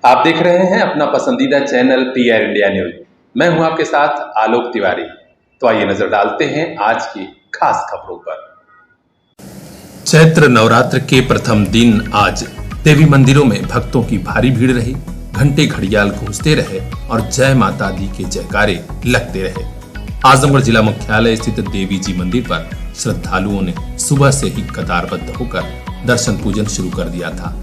आप देख रहे हैं अपना पसंदीदा चैनल PR इंडिया न्यूज। मैं हूं आपके साथ आलोक तिवारी। तो आइए नजर डालते हैं आज की खास खबरों पर। चैत्र नवरात्र के प्रथम दिन आज देवी मंदिरों में भक्तों की भारी भीड़ रही। घंटे घड़ियाल गूंजते रहे और जय माता दी के जयकारे लगते रहे। आजमगढ़ जिला मुख्यालय स्थित देवी जी मंदिर पर श्रद्धालुओं ने सुबह से ही कतारबद्ध होकर दर्शन पूजन शुरू कर दिया था।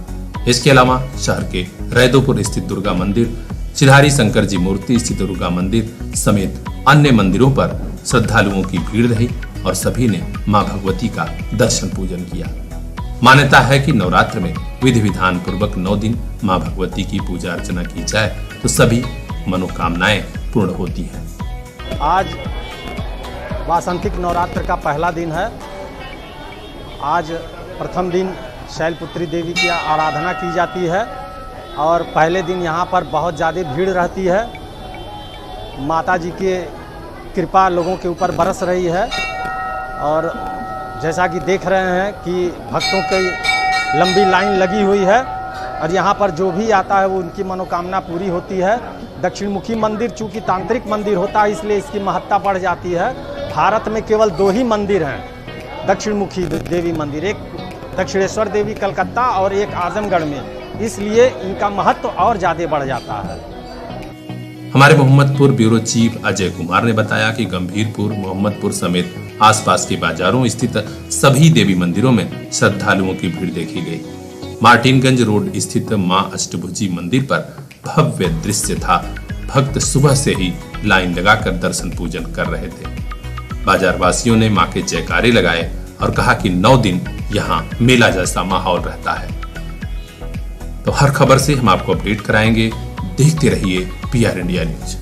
इसके अलावा शहर के रैदोपुर स्थित दुर्गा मंदिर, चिल्हारी शंकर जी मूर्ति स्थित दुर्गा मंदिर समेत अन्य मंदिरों पर श्रद्धालुओं की भीड़ रही और सभी ने मां भगवती का दर्शन पूजन किया। मान्यता है कि नवरात्र में विधि विधान पूर्वक 9 दिन मां भगवती की पूजा अर्चना की जाए तो सभी मनोकामनाएं पूर्ण होती हैं। आज वासंतिक नवरात्र का पहला दिन है। आज प्रथम दिन शैलपुत्री देवी की आराधना की जाती है और पहले दिन यहाँ पर बहुत ज़्यादा भीड़ रहती है। माता जी की कृपा लोगों के ऊपर बरस रही है और जैसा कि देख रहे हैं कि भक्तों की लंबी लाइन लगी हुई है और यहाँ पर जो भी आता है वो उनकी मनोकामना पूरी होती है। दक्षिणमुखी मंदिर चूँकि तांत्रिक मंदिर होता है इसलिए इसकी महत्ता बढ़ जाती है। भारत में केवल 2 ही मंदिर हैं दक्षिणमुखी देवी मंदिर, एक दक्षिणेश्वर देवी कलकत्ता और एक आजमगढ़ में, इसलिए इनका महत्व और ज्यादा बढ़ जाता है। हमारे मोहम्मदपुर ब्यूरो चीफ अजय कुमार ने बताया कि गंभीरपुर, मोहम्मदपुर समेत आसपास के बाजारों स्थित सभी देवी मंदिरों में श्रद्धालुओं की भीड़ देखी गई। मार्टिनगंज रोड स्थित मां अष्टभुजी मंदिर पर भव्य दृश्य था। भक्त सुबह से ही लाइन लगाकर दर्शन पूजन कर रहे थे। बाजार वासियों ने मां के जयकारे लगाए और कहा कि 9 दिन यहाँ मेला जैसा माहौल रहता है। तो हर खबर से हम आपको अपडेट कराएंगे। देखते रहिए PR इंडिया न्यूज।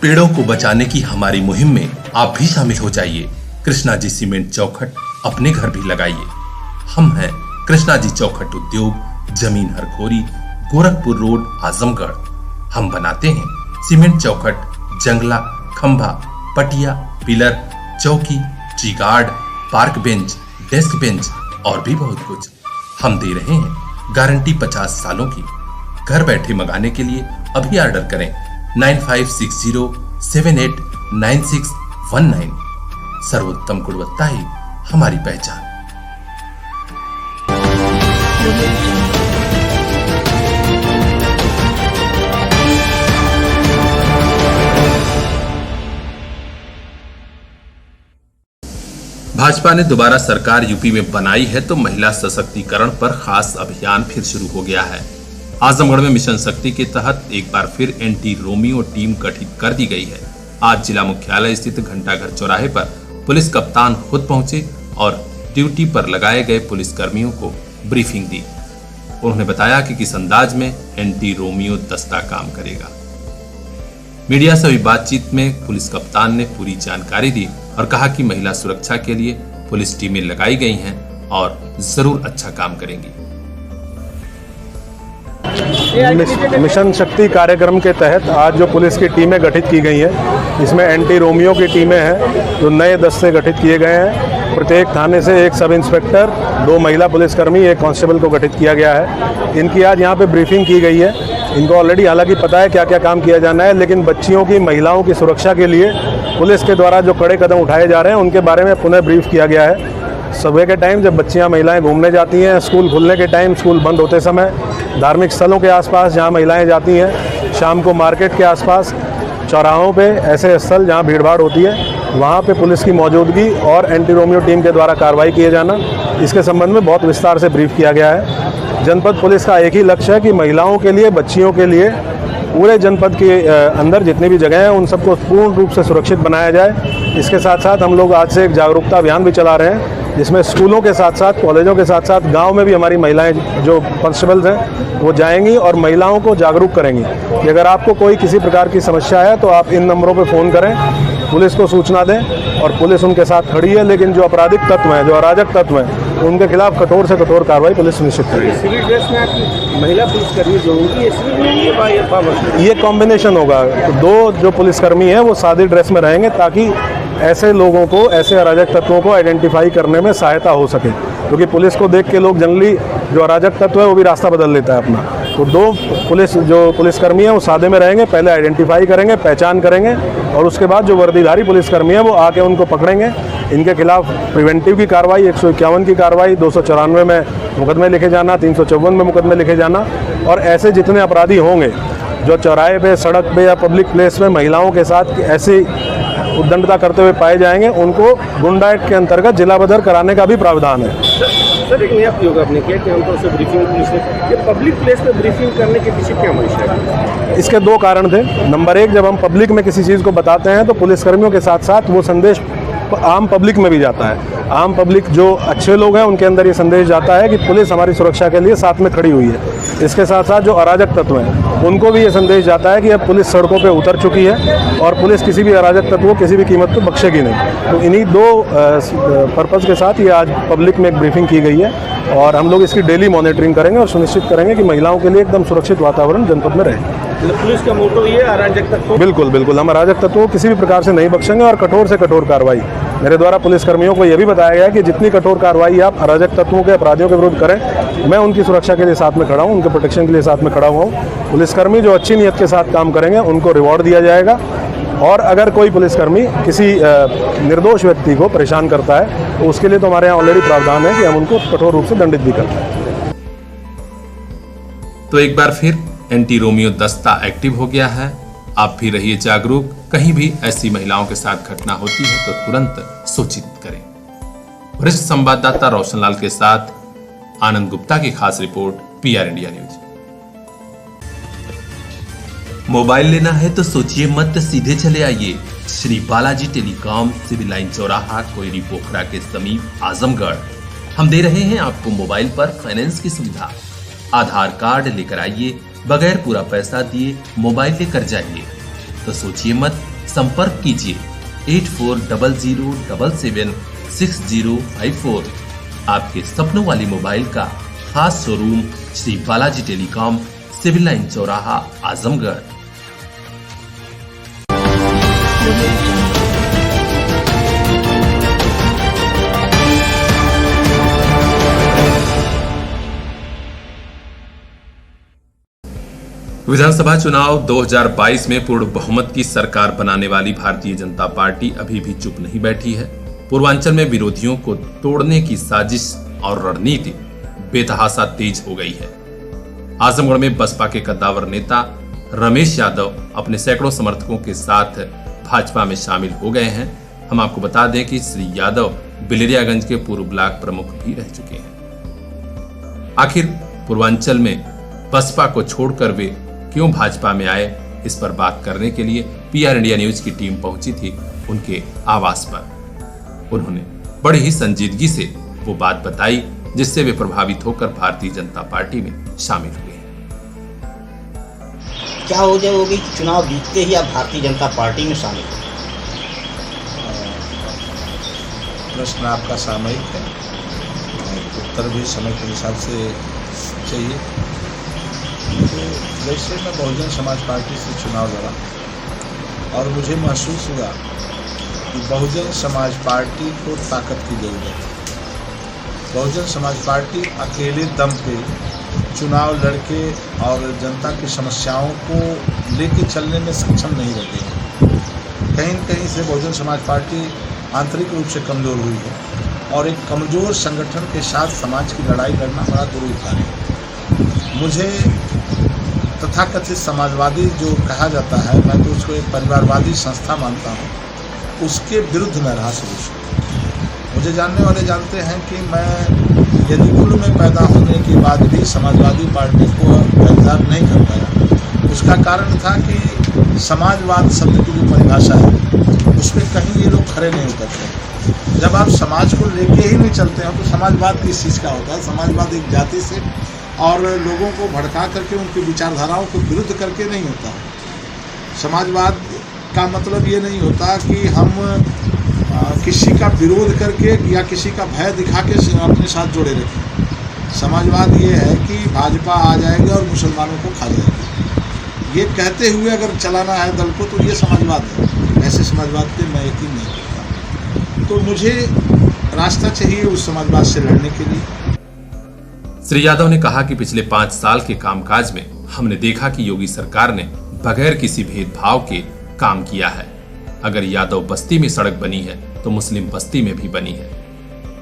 पेड़ों को बचाने की हमारी मुहिम में आप भी शामिल हो जाइए। कृष्णा जी सीमेंट चौखट अपने घर भी लगाइए। हम हैं कृष्णा जी चौखट उद्योग, जमीन हरखोरी, गोरखपुर रोड, आजमगढ़। हम बनाते हैं सीमेंट चौखट, जंगला, खंभा, पटिया, पिलर, चौकी, tree guard, park bench, desk bench और भी बहुत कुछ। हम दे रहे हैं गारंटी 50 सालों की। घर बैठे मंगाने के लिए अभी ऑर्डर करें 9560789619। सर्वोत्तम गुणवत्ता ही हमारी पहचान। भाजपा ने दोबारा सरकार यूपी में बनाई है तो महिला सशक्तिकरण पर खास अभियान फिर शुरू हो गया है। आजमगढ़ में मिशन शक्ति के तहत एक बार फिर एंटी रोमियो टीम गठित कर दी गई है। आज जिला मुख्यालय स्थित घंटाघर चौराहे पर पुलिस कप्तान खुद पहुंचे और ड्यूटी पर लगाए गए पुलिसकर्मियों को ब्रीफिंग दी। उन्होंने बताया कि किस अंदाज में एंटी रोमियो दस्ता काम करेगा। मीडिया से हुई बातचीत में पुलिस कप्तान ने पूरी जानकारी दी और कहा कि महिला सुरक्षा के लिए पुलिस टीमें लगाई गई हैं और जरूर अच्छा काम करेंगी। मिशन शक्ति कार्यक्रम के तहत आज जो पुलिस की टीमें गठित की गई हैं, इसमें एंटी रोमियो की टीमें हैं जो नए दस्ते गठित किए गए हैं। प्रत्येक थाने से एक सब इंस्पेक्टर, 2 महिला पुलिसकर्मी, 1 कांस्टेबल को गठित किया गया है। इनकी आज यहाँ पे ब्रीफिंग की गई है। इनको ऑलरेडी हालांकि पता है क्या क्या काम किया जाना है, लेकिन बच्चियों की, महिलाओं की सुरक्षा के लिए पुलिस के द्वारा जो कड़े कदम उठाए जा रहे हैं उनके बारे में पुनः ब्रीफ किया गया है। सुबह के टाइम जब बच्चियां, महिलाएं घूमने जाती हैं, स्कूल खुलने के टाइम, स्कूल बंद होते समय, धार्मिक स्थलों के आसपास जहां महिलाएं जाती हैं, शाम को मार्केट के आसपास, चौराहों पे, ऐसे स्थल जहां भीड़भाड़ होती है, वहां पे पुलिस की मौजूदगी और एंटी रोमियो टीम के द्वारा कार्रवाई किए जाना, इसके संबंध में बहुत विस्तार से ब्रीफ किया गया है। जनपद पुलिस का एक ही लक्ष्य है कि महिलाओं के लिए, बच्चियों के लिए पूरे जनपद के अंदर जितनी भी जगह हैं उन सबको पूर्ण रूप से सुरक्षित बनाया जाए। इसके साथ साथ हम लोग आज से एक जागरूकता अभियान भी चला रहे हैं जिसमें स्कूलों के साथ साथ, कॉलेजों के साथ साथ गांव में भी हमारी महिलाएं जो कांस्टेबल्स हैं वो जाएंगी और महिलाओं को जागरूक करेंगी कि अगर आपको कोई किसी प्रकार की समस्या है तो आप इन नंबरों पर फ़ोन करें, पुलिस को सूचना दें और पुलिस उनके साथ खड़ी है। लेकिन जो आपराधिक तत्व हैं, जो अराजक तत्व हैं, उनके खिलाफ कठोर से कठोर कार्रवाई पुलिस सुनिश्चित करेगी। सिविल ड्रेस में महिला पुलिसकर्मी जो होंगी ये कॉम्बिनेशन होगा। तो 2 जो पुलिसकर्मी हैं वो सादी ड्रेस में रहेंगे ताकि ऐसे लोगों को, ऐसे अराजक तत्वों को आइडेंटिफाई करने में सहायता हो सके, क्योंकि पुलिस को देख के लोग जनरली, जो अराजक तत्व है वो भी रास्ता बदल लेता है अपना। तो दो पुलिसकर्मी हैं वो सादे में रहेंगे, पहले आइडेंटिफाई करेंगे, पहचान करेंगे, और उसके बाद जो वर्दीधारी पुलिसकर्मी है वो आके उनको पकड़ेंगे। इनके खिलाफ प्रिवेंटिव की कार्रवाई, 151 की कार्रवाई, 294 में मुकदमे लिखे जाना, 354 में मुकदमे लिखे जाना, और ऐसे जितने अपराधी होंगे जो चौराहे पे, सड़क पे या पब्लिक प्लेस में महिलाओं के साथ ऐसी उद्दंडता करते हुए पाए जाएंगे, उनको गुंडा एक्ट के अंतर्गत जिला बदर कराने का भी प्रावधान है। सर, एक नया प्रयोग आपने किया कि आमतौर से ब्रीफिंग पुलिस ने, ये पब्लिक प्लेस में ब्रीफिंग करने के पीछे क्या मंशा है? इसके दो कारण थे। नंबर एक, जब हम पब्लिक में किसी चीज़ को बताते हैं तो पुलिसकर्मियों के साथ साथ वो संदेश आम पब्लिक में भी जाता है। आम पब्लिक जो अच्छे लोग हैं उनके अंदर ये संदेश जाता है कि पुलिस हमारी सुरक्षा के लिए साथ में खड़ी हुई है। इसके साथ साथ जो अराजक तत्व हैं उनको भी ये संदेश जाता है कि अब पुलिस सड़कों पे उतर चुकी है और पुलिस किसी भी अराजक तत्व को किसी भी कीमत पे बख्शेगी नहीं। तो इन्हीं दो पर्पज़ के साथ ये आज पब्लिक में एक ब्रीफिंग की गई है, और हम लोग इसकी डेली मॉनिटरिंग करेंगे और सुनिश्चित करेंगे कि महिलाओं के लिए एकदम सुरक्षित वातावरण जनपद में रहे। पुलिस का मोटो ये अराजक तत्व, बिल्कुल बिल्कुल, हम अराजक तत्वों को किसी भी प्रकार से नहीं बख्शेंगे, और कठोर से कठोर कार्रवाई। मेरे द्वारा पुलिसकर्मियों को यह भी बताया गया है कि जितनी कठोर कार्रवाई आप अराजक तत्वों के, अपराधियों के विरुद्ध करें, मैं उनकी सुरक्षा के लिए साथ में खड़ा हूं, उनके प्रोटेक्शन के लिए साथ में खड़ा हुआ हूं। पुलिसकर्मी जो अच्छी नीयत के साथ काम करेंगे उनको रिवॉर्ड दिया जाएगा, और अगर कोई पुलिसकर्मी किसी निर्दोष व्यक्ति को परेशान करता है तो उसके लिए तो हमारे यहाँ ऑलरेडी प्रावधान है कि हम उनको कठोर रूप से दंडित भी करते हैं। तो एक बार फिर एंटी रोमियो दस्ता एक्टिव हो गया है। आप भी रहिए जागरूक, कहीं भी ऐसी महिलाओं के साथ घटना होती है तो तुरंत सूचित करें। वरिष्ठ संवाददाता रोशनलाल के साथ आनंद गुप्ता की खास रिपोर्ट, PR इंडिया न्यूज। मोबाइल लेना है तो सोचिए मत, सीधे चले आइए Shri Balaji telecom, civil line चौराहा, कोयरी पोखरा के समीप, आजमगढ़। हम दे रहे हैं आपको मोबाइल पर फाइनेंस की सुविधा। आधार कार्ड लेकर आइए, बगैर पूरा पैसा दिए मोबाइल लेकर जाइए। तो सोचिए मत, संपर्क कीजिए 8400776054। आपके सपनों वाली मोबाइल का खास showroom Shri Balaji telecom, civil line चौराहा, आजमगढ़। विधानसभा चुनाव 2022 में पूर्ण बहुमत की सरकार बनाने वाली भारतीय जनता पार्टी अभी भी चुप नहीं बैठी है। पूर्वांचल में विरोधियों को तोड़ने की साजिश और रणनीति बेतहाशा तेज हो गई है। आजमगढ़ में बसपा के कद्दावर नेता रमेश यादव अपने सैकड़ों समर्थकों के साथ भाजपा में शामिल हो गए हैं। हम आपको बता दें कि श्री यादव बिलरियागंज के पूर्व ब्लॉक प्रमुख भी रह चुके हैं। आखिर पूर्वांचल में बसपा को छोड़कर वे क्यों भाजपा में आए, इस पर बात करने के लिए PR इंडिया न्यूज की टीम पहुंची थी उनके आवास पर। उन्होंने बड़ी ही संजीदगी से वो बात बताई जिससे वे प्रभावित होकर भारतीय जनता पार्टी में शामिल हुए। क्या हो जाएगी कि चुनाव बीतते ही आप भारतीय जनता पार्टी में शामिल हो? प्रश्न आपका सामयिक है, उत्तर भी समय के हिसाब से चाहिए। तो जैसे मैं बहुजन समाज पार्टी से चुनाव लड़ा और मुझे महसूस हुआ कि बहुजन समाज पार्टी को ताकत की जरूरत है। बहुजन समाज पार्टी अकेले दम पे चुनाव लड़के और जनता की समस्याओं को लेके चलने में सक्षम नहीं रहती है। कहीं न कहीं से बहुजन समाज पार्टी आंतरिक रूप से कमज़ोर हुई है, और एक कमज़ोर संगठन के साथ समाज की लड़ाई लड़ना बड़ा दुरूह कार्य है। मुझे तथाकथित समाजवादी जो कहा जाता है, मैं तो उसको एक परिवारवादी संस्था मानता हूँ, उसके विरुद्ध में रहा शुरू से। मुझे जानने वाले जानते हैं कि मैं यदि कुल में पैदा होने के बाद भी समाजवादी पार्टी को पैदा नहीं कर पाया। उसका कारण था कि समाजवाद शब्द की जो परिभाषा है उस पर कहीं ये लोग खड़े नहीं उतरते। जब आप समाज को लेके ही नहीं चलते हैं तो समाजवाद किस चीज़ का होता है? समाजवाद एक जाति से और लोगों को भड़का करके उनकी विचारधाराओं को विरुद्ध करके नहीं होता। समाजवाद का मतलब ये नहीं होता कि हम किसी का विरोध करके या किसी का भय दिखा के अपने साथ जोड़े रखें। समाजवाद ये है कि भाजपा आ जाएगी और मुसलमानों को खा जाएगी, ये कहते हुए अगर चलाना है दल को, तो ये समाजवाद है। ऐसे समाजवाद पे मैं यकीन नहीं करता। तो मुझे रास्ता चाहिए उस समाजवाद से लड़ने के लिए। श्री यादव ने कहा कि पिछले 5 साल के कामकाज में हमने देखा कि योगी सरकार ने बगैर किसी भेदभाव के काम किया है। अगर यादव बस्ती में सड़क बनी है तो मुस्लिम बस्ती में भी बनी है।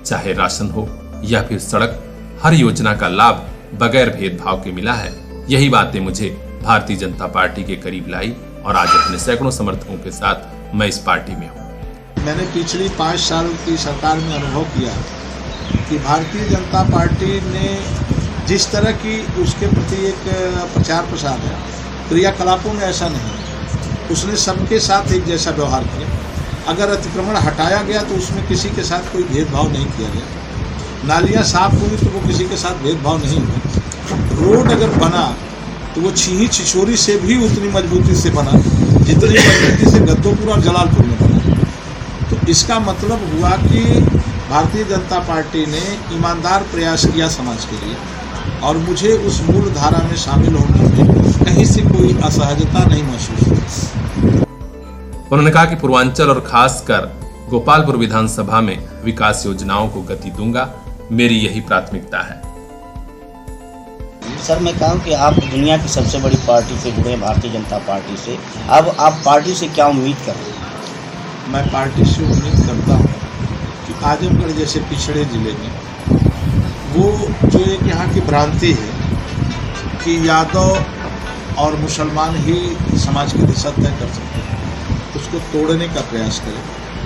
चाहे राशन हो या फिर सड़क, हर योजना का लाभ बगैर भेदभाव के मिला है। यही बातें मुझे भारतीय जनता पार्टी के करीब लाई और आज अपने सैकड़ों समर्थकों के साथ मैं इस पार्टी में हूँ। मैंने पिछली 5 साल की सरकार में अनुभव किया कि भारतीय जनता पार्टी ने जिस तरह की उसके प्रति एक प्रचार प्रसार है, क्रियाकलापों में ऐसा नहीं। उसने सबके साथ एक जैसा व्यवहार किया। अगर अतिक्रमण हटाया गया तो उसमें किसी के साथ कोई भेदभाव नहीं किया गया। नालियाँ साफ हुई तो वो किसी के साथ भेदभाव नहीं हुआ। रोड अगर बना तो वो छीही छिछोरी से भी उतनी मजबूती से बना जितनी मजबूती से गद्दोपुर और जलालपुर में बना। तो इसका मतलब हुआ कि भारतीय जनता पार्टी ने ईमानदार प्रयास किया समाज के लिए और मुझे उस मूल धारा में शामिल होने में कहीं से कोई असहजता नहीं महसूस हुई। उन्होंने कहा कि पूर्वांचल और खासकर गोपालपुर विधानसभा में विकास योजनाओं को गति दूंगा। मेरी यही प्राथमिकता है। सर, मैं कहूँ कि आप दुनिया की सबसे बड़ी पार्टी से जुड़े हैं, भारतीय जनता पार्टी से। अब आप पार्टी से क्या उम्मीद कर रहे हैं? मैं पार्टी से उम्मीद करता हूँ कि आजमगढ़ जैसे पिछड़े जिले में वो जो एक यहाँ की भ्रांति है कि यादव और मुसलमान ही समाज की दिशा तय कर सकते हैं, उसको तोड़ने का प्रयास करें।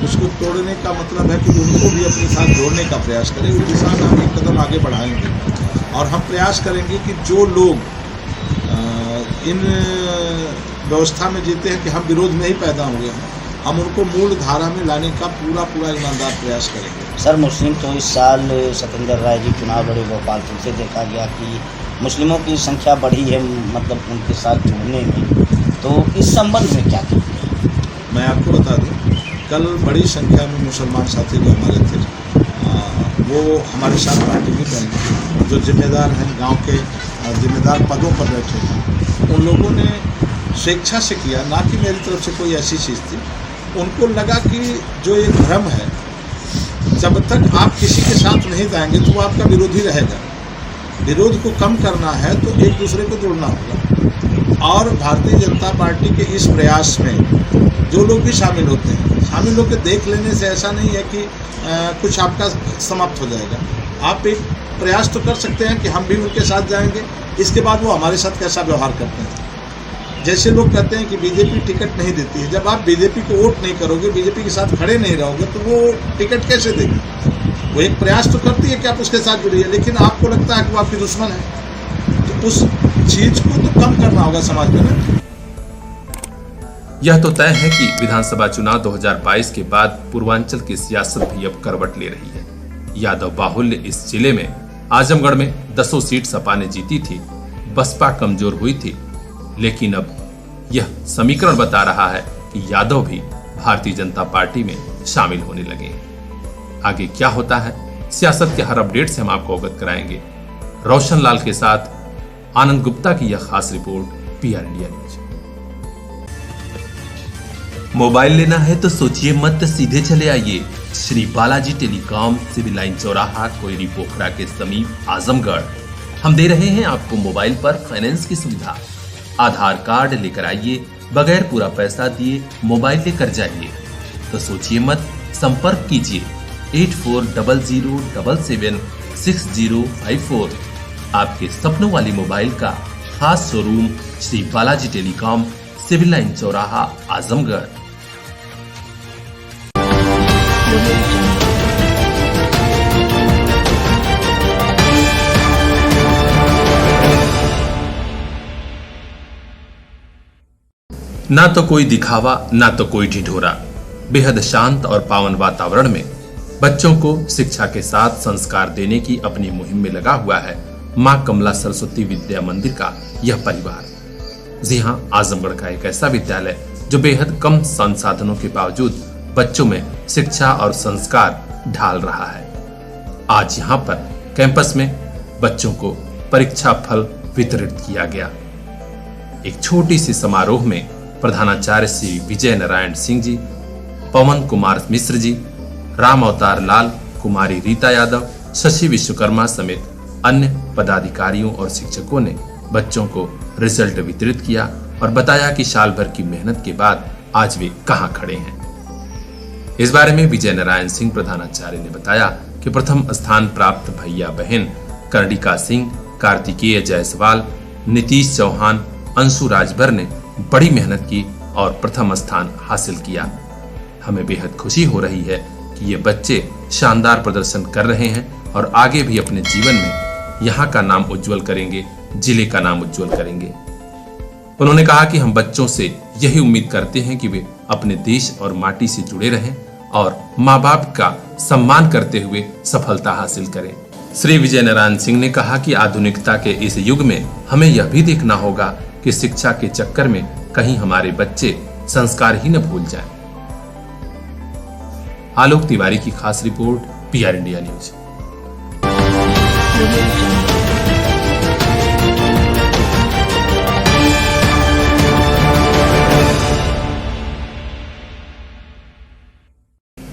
उसको तोड़ने का मतलब है कि उनको भी अपने साथ जोड़ने का प्रयास करें। उस दिशा में हम एक कदम आगे बढ़ाएंगे और हम प्रयास करेंगे कि जो लोग इन व्यवस्था में जीते हैं कि हम विरोध में ही पैदा हुए हैं, हम उनको मूल धारा में लाने का पूरा ईमानदार प्रयास करेंगे। सर, मुस्लिम तो इस साल सत्येंद्र राय जी चुनाव लड़े गोपालपुर से, देखा गया कि मुस्लिमों की संख्या बढ़ी है, मतलब उनके साथ जुड़ने में। तो इस संबंध में क्या कहेंगे? मैं आपको बता दूं, कल बड़ी संख्या में मुसलमान साथी जो हमारे थे वो हमारे साथ पार्टी में रहेंगे। जो जिम्मेदार हैं, गांव के जिम्मेदार पदों पर बैठे हैं, उन लोगों ने स्वेच्छा से किया, ना कि मेरी तरफ से कोई ऐसी चीज़ थी। उनको लगा कि जो एक भ्रम है, जब तक आप किसी के साथ नहीं जाएंगे तो वो आपका विरोधी रहेगा। विरोध को कम करना है तो एक दूसरे को जोड़ना होगा। और भारतीय जनता पार्टी के इस प्रयास में जो लोग भी शामिल होते हैं, शामिल होकर देख लेने से ऐसा नहीं है कि कुछ आपका समाप्त हो जाएगा। आप एक प्रयास तो कर सकते हैं कि हम भी उनके साथ जाएंगे, इसके बाद वो हमारे साथ कैसा व्यवहार करते हैं। जैसे लोग कहते हैं कि बीजेपी टिकट नहीं देती है, जब आप बीजेपी को वोट नहीं करोगे, बीजेपी के साथ खड़े नहीं रहोगे, तो वो टिकट कैसे देगी? वो एक प्रयास तो करती है कि आप उसके साथ जुड़िए, लेकिन आपको लगता है कि वो आपकी दुश्मन है। तो उस चीज को तो कम करना होगा समाज में ना। यह तो तय है कि विधानसभा चुनाव 2022 के बाद पूर्वांचल की सियासत भी अब करवट ले रही है। यादव बाहुल्य इस जिले में आजमगढ़ में 10 सीट सपा ने जीती थी, बसपा कमजोर हुई थी, लेकिन अब यह समीकरण बता रहा है कि यादव भी भारतीय जनता पार्टी में शामिल होने लगे हैं। आगे क्या होता है, सियासत के हर अपडेट से हम आपको अवगत कराएंगे। रोशन लाल के साथ आनंद गुप्ता की यह खास रिपोर्ट, PR इंडिया न्यूज। मोबाइल लेना है तो सोचिए मत, सीधे चले आइए Shri Balaji telecom, civil line चौराहा, कोयरी पोखरा के समीप, आजमगढ़। हम दे रहे हैं आपको मोबाइल पर फाइनेंस की सुविधा। आधार कार्ड लेकर आइए, बगैर पूरा पैसा दिए मोबाइल लेकर जाइए। तो सोचिए मत, संपर्क कीजिए 8400776054। आपके सपनों वाली मोबाइल का खास showroom Shri Balaji telecom, civil line चौराहा, आजमगढ़। ना तो कोई दिखावा, ना तो कोई ढिढोरा। बेहद शांत और पावन वातावरण में बच्चों को शिक्षा के साथ संस्कार देने की अपनी मुहिम में लगा हुआ है मां कमला सरस्वती विद्या मंदिर का यह परिवार। जी हां, आजमगढ़ का एक ऐसा विद्यालय जो बेहद कम संसाधनों के बावजूद बच्चों में शिक्षा और संस्कार ढाल रहा है। आज यहाँ पर कैंपस में बच्चों को परीक्षा फल वितरित किया गया। एक छोटी सी समारोह में प्रधानाचार्य श्री विजय नारायण सिंह जी, पवन कुमार मिश्र जी, राम अवतार लाल, कुमारी रीता यादव, शशि विश्वकर्मा समेत अन्य पदाधिकारियों और शिक्षकों ने बच्चों को रिजल्ट वितरित किया और बताया कि साल भर की मेहनत के बाद आज वे कहां खड़े हैं। इस बारे में विजय नारायण सिंह प्रधानाचार्य ने बताया कि प्रथम स्थान प्राप्त भैया बहन कर्णिका सिंह, कार्तिकेय जायसवाल, नीतीश चौहान, अंशु राजभर ने बड़ी मेहनत की और प्रथम स्थान हासिल किया। हमें बेहद खुशी हो रही है कि ये बच्चे शानदार प्रदर्शन कर रहे हैं और आगे भी अपने जीवन में यहाँ का नाम उज्जवल करेंगे, जिले का नाम उज्जवल करेंगे। उन्होंने कहा कि हम बच्चों से यही उम्मीद करते हैं कि वे अपने देश और माटी से जुड़े रहें और माँ बाप का सम्मान करते हुए सफलता हासिल करें। श्री विजय नारायण सिंह ने कहा कि आधुनिकता के इस युग में हमें यह भी देखना होगा कि शिक्षा के चक्कर में कहीं हमारे बच्चे संस्कार ही न भूल जाएं। आलोक तिवारी की खास रिपोर्ट, PR इंडिया न्यूज।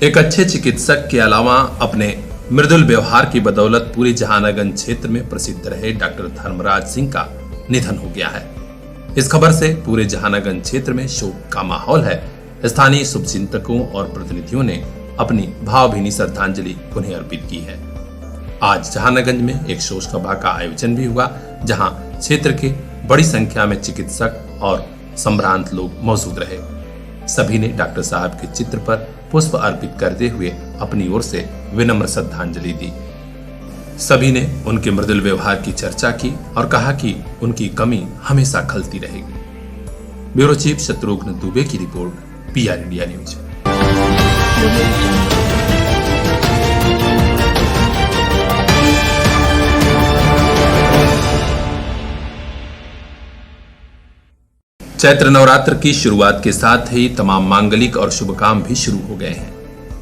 एक अच्छे चिकित्सक के अलावा अपने मृदुल व्यवहार की बदौलत पूरे जहानागंज क्षेत्र में प्रसिद्ध रहे डॉक्टर धर्मराज सिंह का निधन हो गया है। इस खबर से पूरे जहानागंज क्षेत्र में शोक का माहौल है। स्थानीय शुभचिंतकों और प्रतिनिधियों ने अपनी भावभीनी श्रद्धांजलि उन्हें अर्पित की है। आज जहानागंज में एक शोक सभा का आयोजन भी हुआ, जहां क्षेत्र के बड़ी संख्या में चिकित्सक और संभ्रांत लोग मौजूद रहे। सभी ने डॉक्टर साहब के चित्र पर पुष्प अर्पित करते हुए अपनी ओर से विनम्र श्रद्धांजलि दी। सभी ने उनके मृदुल व्यवहार की चर्चा की और कहा कि उनकी कमी हमेशा खलती रहेगी। ब्यूरो चीफ शत्रुघ्न दुबे की report, PR India news. Chaitra Navratra की शुरुआत के साथ ही तमाम मांगलिक और शुभ काम भी शुरू हो गए हैं।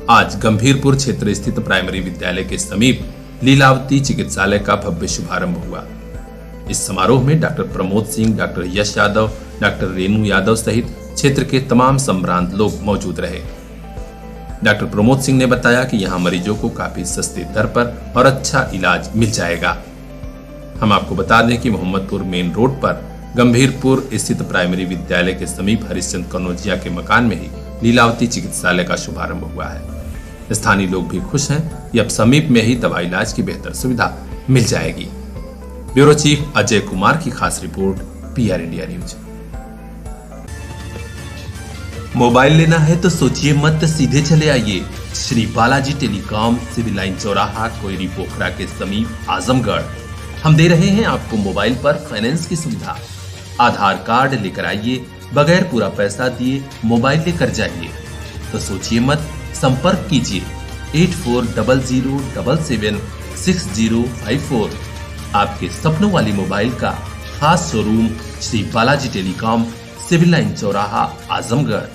आज गंभीरपुर क्षेत्र स्थित प्राइमरी विद्यालय के समीप लीलावती चिकित्सालय का भव्य शुभारंभ हुआ। इस समारोह में डॉक्टर प्रमोद सिंह, डॉक्टर यश यादव, डॉक्टर रेणु यादव सहित क्षेत्र के तमाम संभ्रांत लोग मौजूद रहे। डॉक्टर प्रमोद सिंह ने बताया कि यहाँ मरीजों को काफी सस्ते दर पर और अच्छा इलाज मिल जाएगा। हम आपको बता दें कि मोहम्मदपुर मेन रोड पर गंभीरपुर स्थित प्राइमरी विद्यालय के समीप हरिश्चंद्र कनौजिया के मकान में ही लीलावती चिकित्सालय का शुभारंभ हुआ है। स्थानीय लोग भी खुश हैं कि अब समीप में ही दवा इलाज की बेहतर सुविधा मिल जाएगी। ब्यूरो चीफ अजय कुमार की खास रिपोर्ट, PR इंडिया न्यूज। मोबाइल लेना है तो सोचिए मत, सीधे चले आइए Shri Balaji telecom, civil line चौराहा, कोयरी पोखरा के समीप, आजमगढ़। हम दे रहे हैं आपको मोबाइल पर फाइनेंस की सुविधा। आधार कार्ड लेकर आइए, बगैर पूरा पैसा दिए मोबाइल लेकर जाइए। तो सोचिए मत, संपर्क कीजिए 8400776054। आपके सपनों वाली मोबाइल का खास showroom Shri Balaji telecom, civil line चौराहा, आजमगढ़।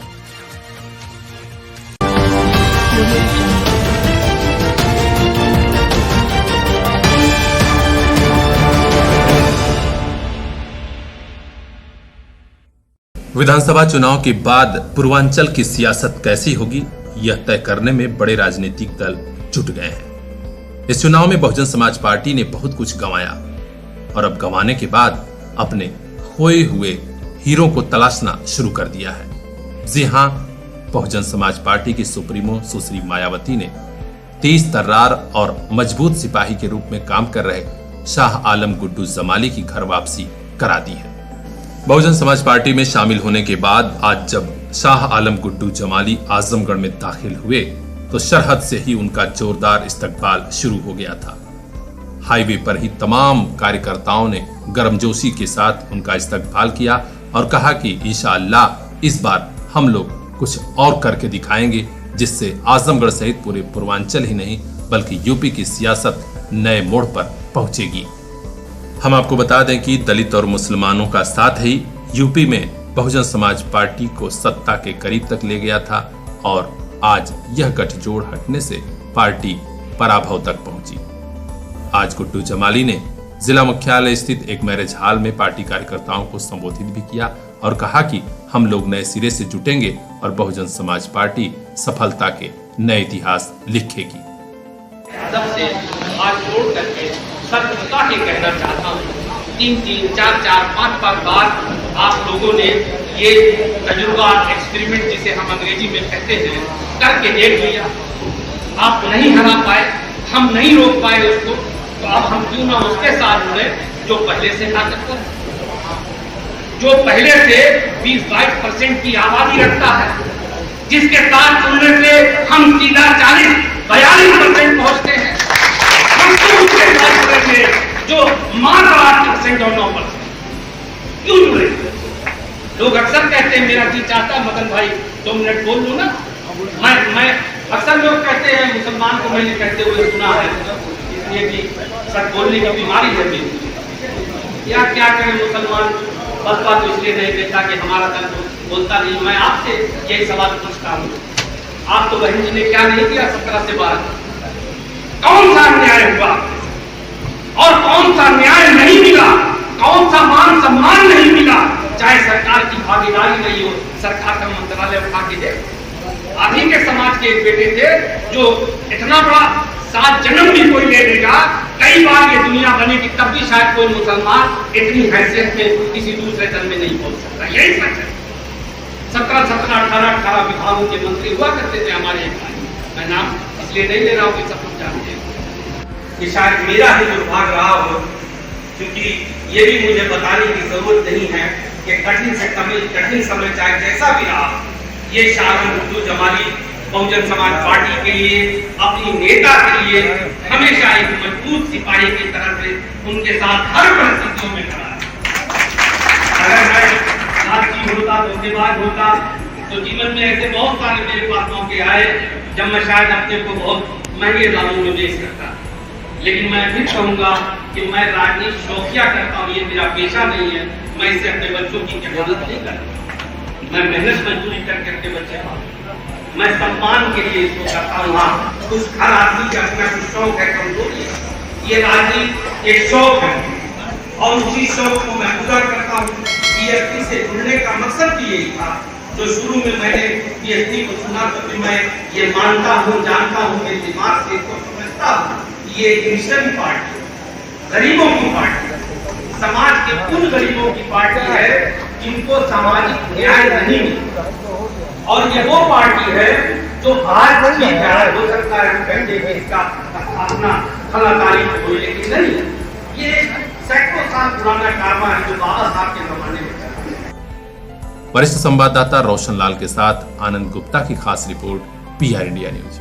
विधानसभा चुनाव के बाद पूर्वांचल की सियासत कैसी होगी, यह तय करने में बड़े राजनीतिक दल जुट गए हैं। इस चुनाव में बहुजन समाज पार्टी ने बहुत कुछ गंवाया और अब गंवाने के बाद अपने खोए हुए हीरो को तलाशना शुरू कर दिया है। जी हां, बहुजन समाज पार्टी की सुप्रीमो सुश्री मायावती ने तेज तर्रार और मजबूत सिपाही के रूप में काम कर रहे शाह आलम गुड्डू जमाली की घर वापसी करा दी है। बहुजन समाज पार्टी में शामिल होने के बाद आज जब शाह आलम गुड्डू जमाली आजमगढ़ में दाखिल हुए तो सरहद से ही उनका जोरदार इस्तकबाल शुरू हो गया था। हाईवे पर ही तमाम कार्यकर्ताओं ने गर्मजोशी के साथ उनका इस्तकबाल किया और कहा कि इंशाअल्लाह इस बार हम लोग कुछ और करके दिखाएंगे, जिससे आजमगढ़ सहित पूरे पूर्वांचल ही नहीं बल्कि यूपी की सियासत नए मोड़ पर पहुंचेगी। हम आपको बता दें कि दलित और मुसलमानों का साथ ही यूपी में बहुजन समाज पार्टी को सत्ता के करीब तक ले गया था और आज यह गठजोड़ हटने से पार्टी पराभव तक पहुंची। आज गुड्डू जमाली ने जिला मुख्यालय स्थित एक मैरिज हॉल में पार्टी कार्यकर्ताओं को संबोधित भी किया और कहा कि हम लोग नए सिरे से जुटेंगे और बहुजन समाज पार्टी सफलता के नए इतिहास लिखेगी। सबसे हाथ जोड़ करके सर्वथा के कहना चाहता हूँ, 3-3, 4-4, 5-5 बार आप लोगों ने ये तजुर्बा एक्सपेरिमेंट जिसे हम अंग्रेजी में कहते हैं करके देख लिया। आप नहीं हरा पाए, हम नहीं रोक पाए उसको, तो अब हम क्यों ना उसके साथ जुड़े जो पहले से ताकतवर है, जो पहले से 20-22% की आबादी रखता है, जिसके साथ जुड़ने से हम सीधा 40-42% पहुंचते हैं। हम क्यों उसके साथ जुड़ेंगे जो मात्र 8% और 9%? क्यों जुड़े? लोग अक्सर कहते हैं, मेरा जी चाहता है मदन भाई 2 मिनट बोल लूं ना। मैं अक्सर लोग कहते हैं, मुसलमान को मैंने कहते हुए सुना है, इसलिए कि सच बोलने की बीमारी है मेरी। या क्या करें, मुसलमान बसपा तो इसलिए नहीं देता कि हमारा दल बोलता नहीं। मैं आपसे यही सवाल पूछता हूँ, आप तो बहन जी ने क्या नहीं किया 17 से 12? कौन सा न्याय हुआ और कौन सा न्याय नहीं मिला? कौन सा मान सम्मान नहीं मिला? चाहे सरकार की भागीदारी नहीं हो, सरकार का मंत्रालय उठा के दे। आप ही के समाज के एक बेटे थे जो इतना बड़ा 7 जन्म भी कोई ले लेगा, कई बार ये दुनिया बनेगी, तब भी शायद कोई मुसलमान इतनी हैसियत में किसी दूसरे दल में नहीं पहुंच सकता। यही सच है। 17, 18 विभागों के मंत्री हुआ करते थे हमारे एक भाई। मैं नाम इसलिए नहीं ले रहा हूँ कि सब लोग जानते हैं कि शायद मेरा ही दुर्भाग्य रहा हो, क्योंकि ये भी मुझे बताने की जरूरत नहीं है कि कठिन से कठिन समय चाहे जैसा भी रहा, ये शाह उर्दू जमाली बहुजन समाज पार्टी के लिए, अपनी नेता के लिए हमेशा एक मजबूत सिपाही की तरह से उनके साथ हर परिस्थितियों में खड़ा है। अगर मैं साथी होता, धोखेबाज होता, तो जीवन में ऐसे बहुत सारे मेरे पास मौके आए जब मैं शायद अपने को बहुत महंगे दामों में बेच सकता। लेकिन मैं फिर कहूंगा कि मैं राजनीति शौकिया करता हूँ, ये मेरा पेशा नहीं है। मैं इसे अपने बच्चों की कमालत नहीं करता। मैं मेहनत मजदूरी करके अपने बच्चे पालूं। मैं सम्मान के लिए इसको करता हूँ। हाँ, उस हर आदमी का अपना कुछ शौक है, कमजोरी है। ये राजनीति एक शौक है और उसी शौक को मैं पूरा करता हूँ। पीएचडी से जुड़ने का मकसद भी यही था। जो शुरू में मैंने पीएचडी को सुना तो फिर मैं ये मानता हूँ, जानता हूँ, मेरे दिमाग से इसको समझता हूँ, ये एक मिशनरी पार्टी, गरीबों की पार्टी, समाज के उन गरीबों की पार्टी है जिनको सामाजिक न्याय नहीं मिलता। और ये वो पार्टी है जो आज भी न्याय हो सकता है, कहते हैं इसका अपना कलाकारी हो, लेकिन नहीं, ये सैकड़ों साल पुराना कारवा है जो बाबा साहब के जमाने में चला। वरिष्ठ संवाददाता रोशन लाल के साथ आनंद गुप्ता की खास रिपोर्ट, PR इंडिया न्यूज।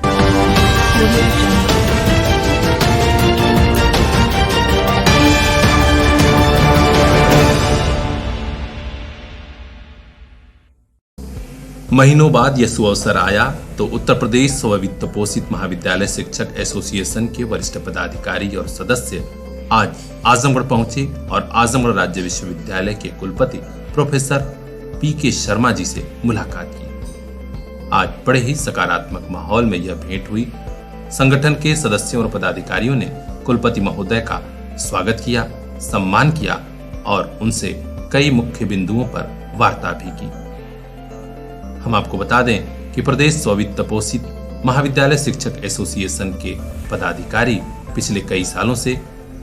महीनों बाद यह सुअवसर आया तो उत्तर प्रदेश स्ववित्त पोषित महाविद्यालय शिक्षक एसोसिएशन के वरिष्ठ पदाधिकारी और सदस्य आज आजमगढ़ पहुंचे और आजमगढ़ राज्य विश्वविद्यालय के कुलपति प्रोफेसर PK शर्मा जी से मुलाकात की। आज बड़े ही सकारात्मक माहौल में यह भेंट हुई। संगठन के सदस्यों और पदाधिकारियों ने कुलपति महोदय का स्वागत किया, सम्मान किया और उनसे कई मुख्य बिंदुओं पर वार्ता भी की। हम आपको बता दें कि प्रदेश स्ववित्त पोषित महाविद्यालय शिक्षक एसोसिएशन के पदाधिकारी पिछले कई सालों से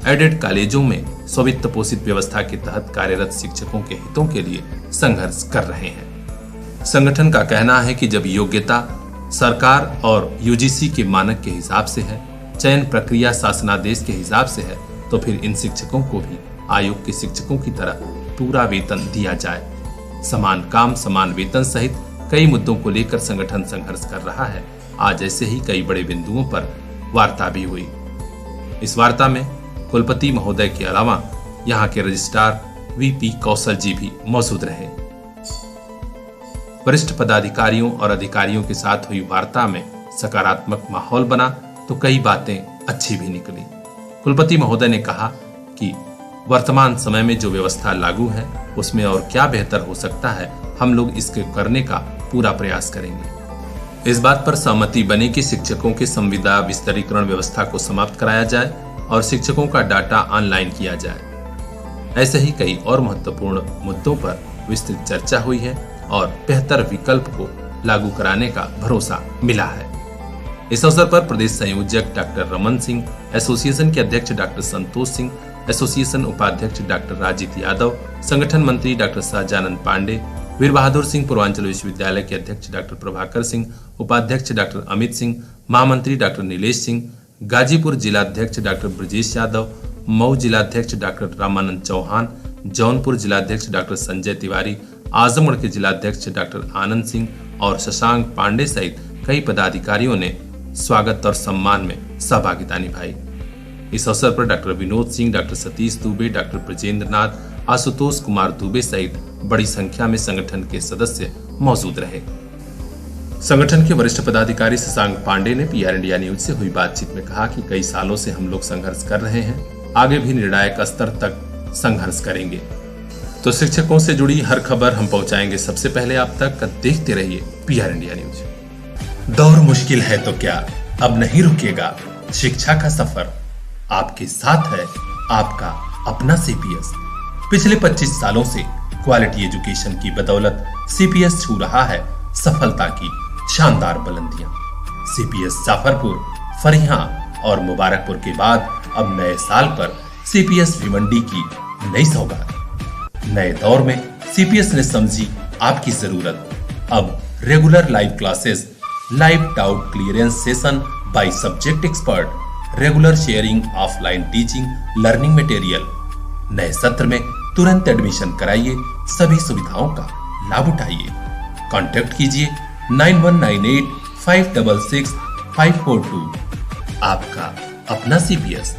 एडेड कॉलेजों में स्ववित्त पोषित व्यवस्था के तहत कार्यरत शिक्षकों के हितों के लिए संघर्ष कर रहे हैं। संगठन का कहना है कि जब योग्यता सरकार और UGC के मानक के हिसाब से है, चयन प्रक्रिया शासनादेश के हिसाब से है, तो फिर इन शिक्षकों को भी आयोग के शिक्षकों की तरह पूरा वेतन दिया जाए। समान काम समान वेतन सहित कई मुद्दों को लेकर संगठन संघर्ष कर रहा है। आज ऐसे ही कई बड़े बिंदुओं पर वार्ता भी हुई। इस वार्ता में कुलपति महोदय के अलावा यहाँ के रजिस्ट्रार VP कौशल जी भी मौजूद रहे। वरिष्ठ पदाधिकारियों और अधिकारियों के साथ हुई वार्ता में सकारात्मक माहौल बना तो कई बातें अच्छी भी निकली। कुलपति महोदय ने कहा कि वर्तमान समय में जो व्यवस्था लागू है उसमें और क्या बेहतर हो सकता है, हम लोग इसके करने का पूरा प्रयास करेंगे। इस बात पर सहमति बनी कि शिक्षकों के संविदा विस्तरीकरण व्यवस्था को समाप्त कराया जाए और शिक्षकों का डाटा ऑनलाइन किया जाए। ऐसे ही कई और महत्वपूर्ण मुद्दों पर विस्तृत चर्चा हुई है और बेहतर विकल्प को लागू कराने का भरोसा मिला है। इस अवसर पर प्रदेश संयोजक डॉक्टर रमन सिंह, एसोसिएशन के अध्यक्ष डॉक्टर संतोष सिंह, एसोसिएशन उपाध्यक्ष डॉक्टर राजित यादव, संगठन मंत्री डॉक्टर सहजानंद पांडे, वीर बहादुर सिंह पूर्वांचल विश्वविद्यालय के अध्यक्ष डॉक्टर प्रभाकर सिंह, उपाध्यक्ष डॉक्टर अमित सिंह, महामंत्री डॉक्टर नीलेश सिंह, गाजीपुर जिलाध्यक्ष डॉक्टर ब्रजेश यादव, मऊ जिलाध्यक्ष डॉक्टर रामानंद चौहान, जौनपुर जिलाध्यक्ष डॉक्टर संजय तिवारी, आजमगढ़ के जिलाध्यक्ष डॉक्टर आनंद सिंह और शशांक पांडे सहित कई पदाधिकारियों ने स्वागत और सम्मान में सहभागिता निभाई। इस अवसर पर doctor Vinod Singh, doctor Satish Dubey, doctor Brajendra Nath, Ashutosh Kumar Dubey सहित बड़ी संख्या में संगठन के सदस्य मौजूद रहे। संगठन के वरिष्ठ पदाधिकारी शशांक पांडे ने पीआर इंडिया न्यूज से हुई बातचीत में कहा कि कई सालों से हम लोग संघर्ष कर रहे हैं, आगे भी निर्णायक स्तर तक संघर्ष करेंगे। तो शिक्षकों से जुड़ी हर खबर हम पहुंचाएंगे सबसे पहले आप तक। देखते रहिए पीआर इंडिया न्यूज। दौर मुश्किल है तो क्या, अब नहीं रुकेगा शिक्षा का सफर। आपके साथ है आपका अपना सीपीएस। पिछले 25 सालों से क्वालिटी एजुकेशन की बदौलत सीपीएस छू रहा है सफलता की शानदार बुलंदियां। सीपीएस जाफरपुर, फरिया और मुबारकपुर के बाद अब नए साल पर सीपीएस भिवंडी की नई सौगात। नए दौर में सीपीएस ने समझी आपकी जरूरत। अब regular live classes, live doubt clearance session by subject expert, regular sharing, offline teaching, learning material. नए सत्र में तुरंत एडमिशन कराइए, सभी सुविधाओं का लाभ उठाइए। कांटेक्ट कीजिए 9198 566 542। आपका अपना सीपीएस।